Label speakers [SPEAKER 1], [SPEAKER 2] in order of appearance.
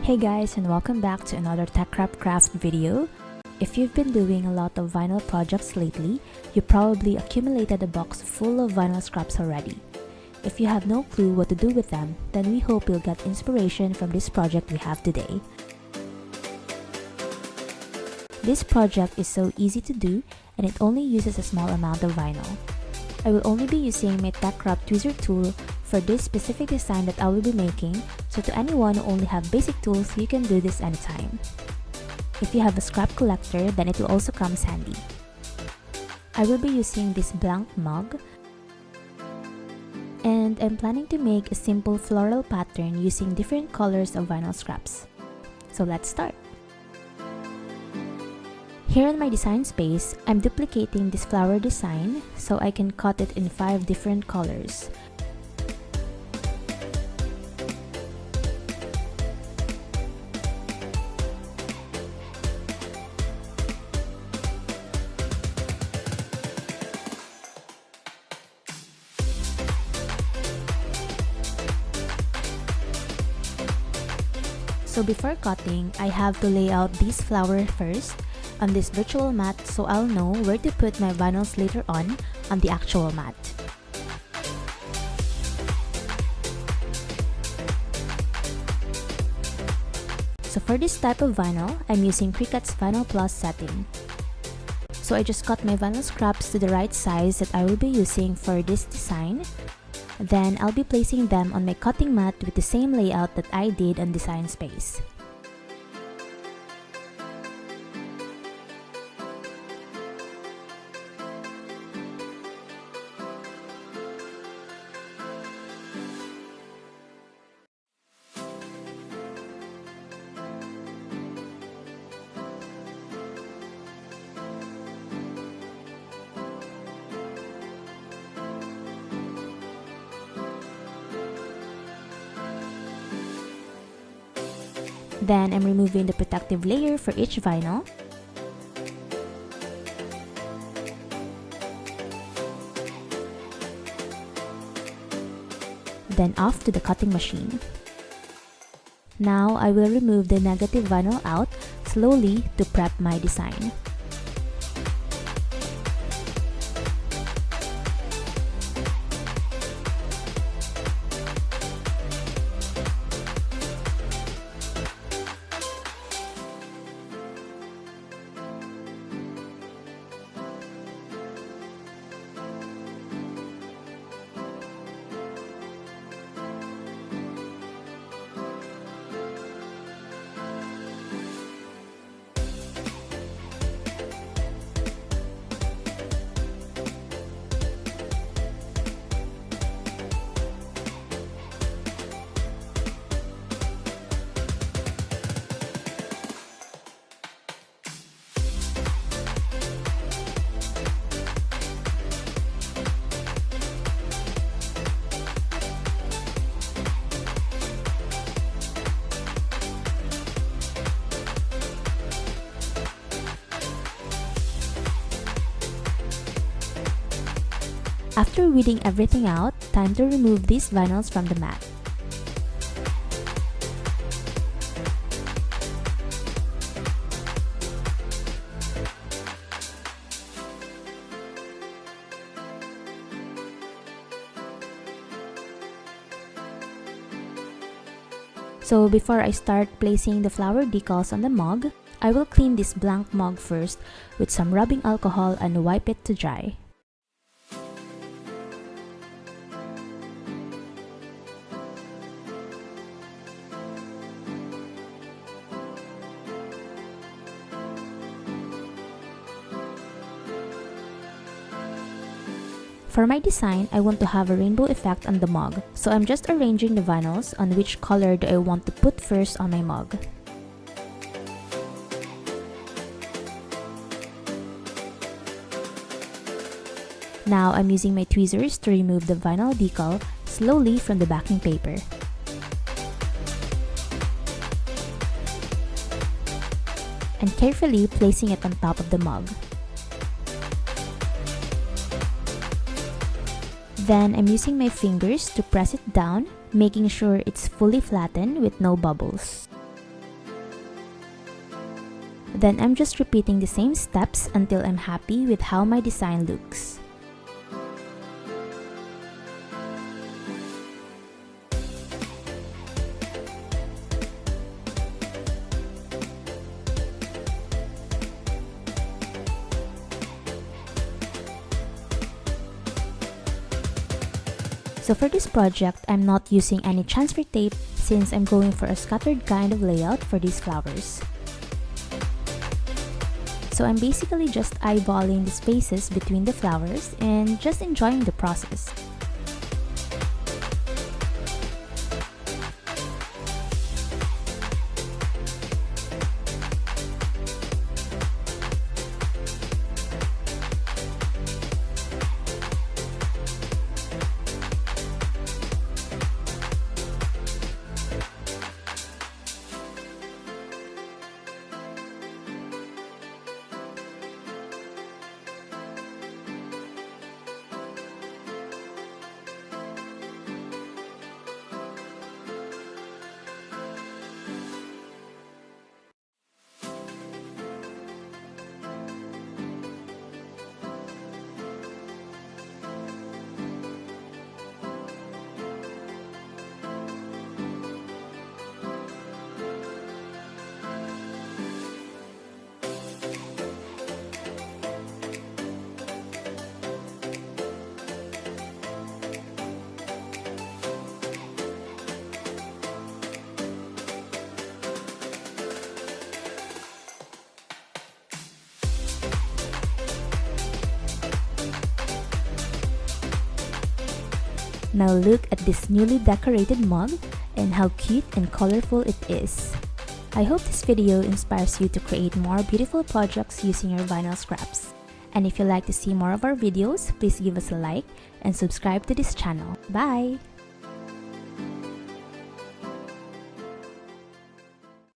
[SPEAKER 1] Hey guys, and welcome back to another TeckWrapCraft video. If you've been doing a lot of vinyl projects lately, you probably accumulated a box full of vinyl scraps already. If you have no clue what to do with them, then we hope you'll get inspiration from this project we have today. This project is so easy to do and it only uses a small amount of vinyl. I will only be using my TeckWrap tweezer tool for this specific design that I will be making, so to anyone who only have basic tools, you can do this anytime. If you have a scrap collector, then it will also come handy. I will be using this blank mug, and I'm planning to make a simple floral pattern using different colors of vinyl scraps. So let's start. Here in my design space, I'm duplicating this flower design so I can cut it in 5 different colors. So before cutting, I have to lay out these flowers first on this virtual mat so I'll know where to put my vinyls later on the actual mat. So for this type of vinyl, I'm using Cricut's Vinyl Plus setting. So I just cut my vinyl scraps to the right size that I will be using for this design. Then I'll be placing them on my cutting mat with the same layout that I did on Design Space. Then I'm removing the protective layer for each vinyl. Then off to the cutting machine. Now I will remove the negative vinyl out slowly to prep my design. After weeding everything out, time to remove these vinyls from the mat. So before I start placing the flower decals on the mug, I will clean this blank mug first with some rubbing alcohol and wipe it to dry. For my design, I want to have a rainbow effect on the mug, so I'm just arranging the vinyls on which color do I want to put first on my mug. Now I'm using my tweezers to remove the vinyl decal slowly from the backing paper. And carefully placing it on top of the mug. Then I'm using my fingers to press it down, making sure it's fully flattened with no bubbles. Then I'm just repeating the same steps until I'm happy with how my design looks. So for this project, I'm not using any transfer tape since I'm going for a scattered kind of layout for these flowers. So I'm basically just eyeballing the spaces between the flowers and just enjoying the process. Now look at this newly decorated mug and how cute and colorful it is. I hope this video inspires you to create more beautiful projects using your vinyl scraps. And if you'd like to see more of our videos, please give us a like and subscribe to this channel. Bye!